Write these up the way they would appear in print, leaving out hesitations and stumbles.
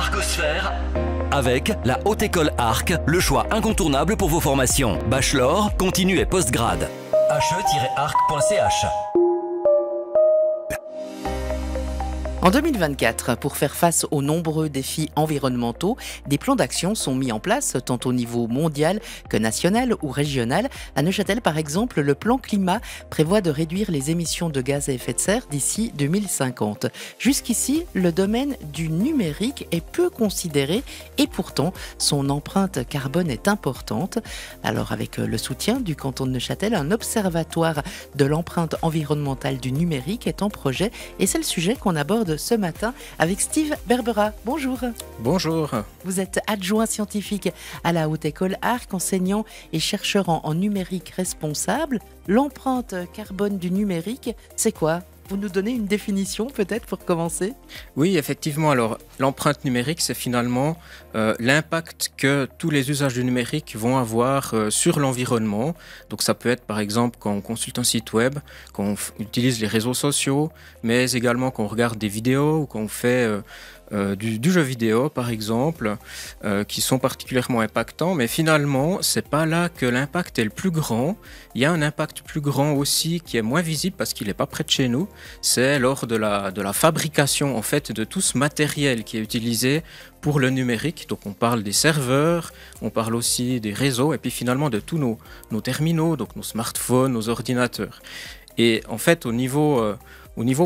Arcosphère avec la Haute École Arc, le choix incontournable pour vos formations. Bachelor, continu et postgrad. he-arc.ch. En 2024, pour faire face aux nombreux défis environnementaux, des plans d'action sont mis en place tant au niveau mondial que national ou régional. À Neuchâtel, par exemple, le plan climat prévoit de réduire les émissions de gaz à effet de serre d'ici 2050. Jusqu'ici, le domaine du numérique est peu considéré et pourtant, son empreinte carbone est importante. Alors, avec le soutien du canton de Neuchâtel, un observatoire de l'empreinte environnementale du numérique est en projet et c'est le sujet qu'on aborde ce matin avec Steve Berbera. Bonjour. Bonjour. Vous êtes adjoint scientifique à la Haute École Arc, enseignant et chercheur en numérique responsable. L'empreinte carbone du numérique, c'est quoi ? Vous nous donnez une définition peut-être pour commencer ? Oui, effectivement. Alors, l'empreinte numérique, c'est finalement l'impact que tous les usages du numérique vont avoir sur l'environnement. Donc, ça peut être par exemple quand on consulte un site web, quand on utilise les réseaux sociaux, mais également quand on regarde des vidéos ou quand on fait du jeu vidéo par exemple, qui sont particulièrement impactants, mais finalement c'est pas là que l'impact est le plus grand. Il y a un impact plus grand aussi qui est moins visible parce qu'il n'est pas près de chez nous, c'est lors de la fabrication en fait de tout ce matériel qui est utilisé pour le numérique. Donc on parle des serveurs, on parle aussi des réseaux et puis finalement de tous nos terminaux, donc nos smartphones, nos ordinateurs. Et en fait au niveau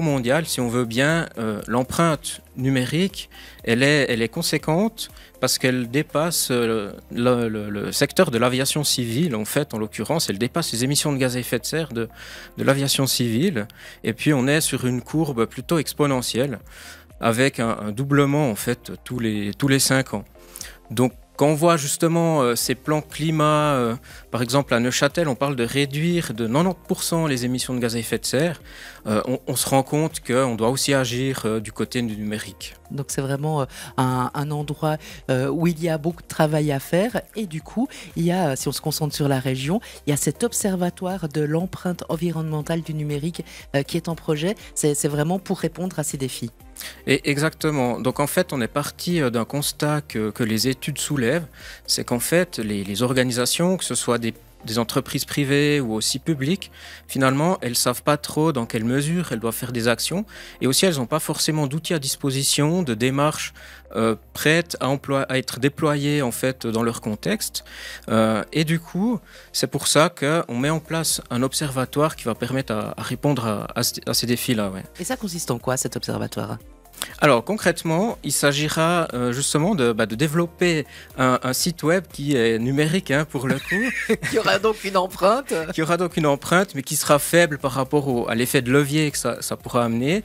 mondial, si on veut bien, l'empreinte numérique, elle est conséquente parce qu'elle dépasse le secteur de l'aviation civile. En fait, en l'occurrence, elle dépasse les émissions de gaz à effet de serre de l'aviation civile. Et puis, on est sur une courbe plutôt exponentielle avec un doublement, en fait, tous les 5 ans. Donc, quand on voit justement ces plans climat, par exemple à Neuchâtel, on parle de réduire de 90% les émissions de gaz à effet de serre, on se rend compte qu'on doit aussi agir du côté du numérique. Donc c'est vraiment un endroit où il y a beaucoup de travail à faire et du coup, il y a, si on se concentre sur la région, il y a cet observatoire de l'empreinte environnementale du numérique qui est en projet. C'est vraiment pour répondre à ces défis. Et exactement. Donc en fait, on est parti d'un constat que les études soulèvent, c'est qu'en fait, les organisations, que ce soit des entreprises privées ou aussi publiques, finalement, elles ne savent pas trop dans quelle mesure elles doivent faire des actions et aussi elles n'ont pas forcément d'outils à disposition, de démarches prêtes à être déployées en fait dans leur contexte. Et du coup, c'est pour ça qu'on met en place un observatoire qui va permettre à répondre à ces défis-là. Ouais. Et ça consiste en quoi cet observatoire ? Alors concrètement, il s'agira justement de développer un site web qui est numérique pour le coup. Qui aura donc une empreinte. Qui aura donc une empreinte, mais qui sera faible par rapport à l'effet de levier que ça pourra amener.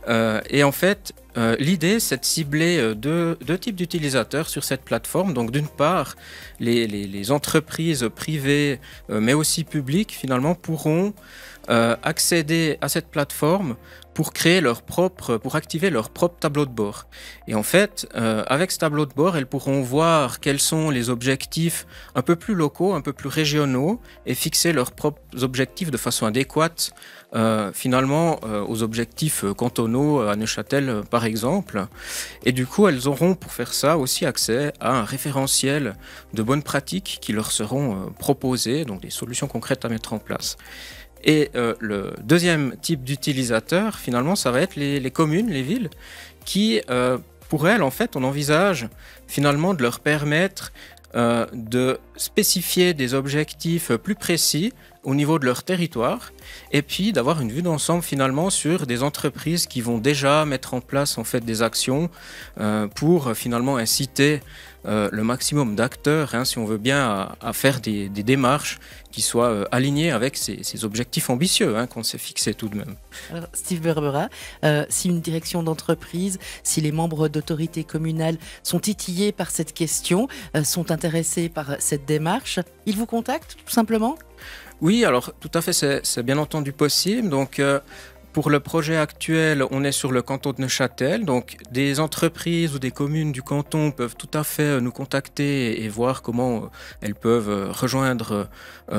Et en fait, l'idée, c'est de cibler deux types d'utilisateurs sur cette plateforme. Donc d'une part, les entreprises privées, mais aussi publiques, finalement, pourront accéder à cette plateforme pour activer leur propre tableau de bord. Et en fait, avec ce tableau de bord, elles pourront voir quels sont les objectifs un peu plus locaux, un peu plus régionaux, et fixer leurs propres objectifs de façon adéquate, finalement, aux objectifs cantonaux à Neuchâtel, par exemple. Et du coup, elles auront pour faire ça aussi accès à un référentiel de bonnes pratiques qui leur seront proposées, donc des solutions concrètes à mettre en place. Et le deuxième type d'utilisateur, finalement, ça va être les communes, les villes, qui, pour elles, en fait, on envisage finalement de leur permettre de spécifier des objectifs plus précis au niveau de leur territoire et puis d'avoir une vue d'ensemble finalement sur des entreprises qui vont déjà mettre en place en fait des actions pour finalement inciter le maximum d'acteurs, si on veut bien, à faire des démarches qui soient alignées avec ces objectifs ambitieux qu'on s'est fixés tout de même. Alors, Steve Berbera, si une direction d'entreprise, si les membres d'autorités communales sont titillés par cette question, sont intéressés par cette démarche, ils vous contactent tout simplement ? Oui, alors tout à fait, c'est bien entendu possible. Donc, pour le projet actuel, on est sur le canton de Neuchâtel. Donc, des entreprises ou des communes du canton peuvent tout à fait nous contacter et voir comment elles peuvent rejoindre,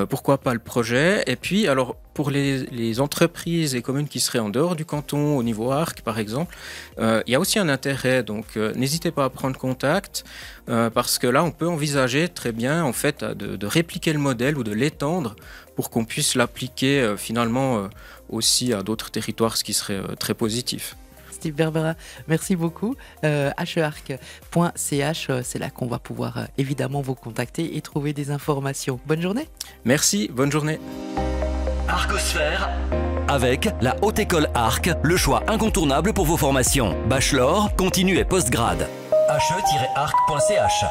pourquoi pas, le projet. Et puis, alors, pour les entreprises et communes qui seraient en dehors du canton, au niveau ARC par exemple, il y a aussi un intérêt. Donc n'hésitez pas à prendre contact parce que là on peut envisager très bien en fait de répliquer le modèle ou de l'étendre pour qu'on puisse l'appliquer finalement aussi à d'autres territoires, ce qui serait très positif. Steve Berbera, merci beaucoup. hearc.ch, c'est là qu'on va pouvoir évidemment vous contacter et trouver des informations. Bonne journée. Merci, bonne journée. Arcosphère avec la Haute École Arc, le choix incontournable pour vos formations. Bachelor, continu et postgrad. he-arc.ch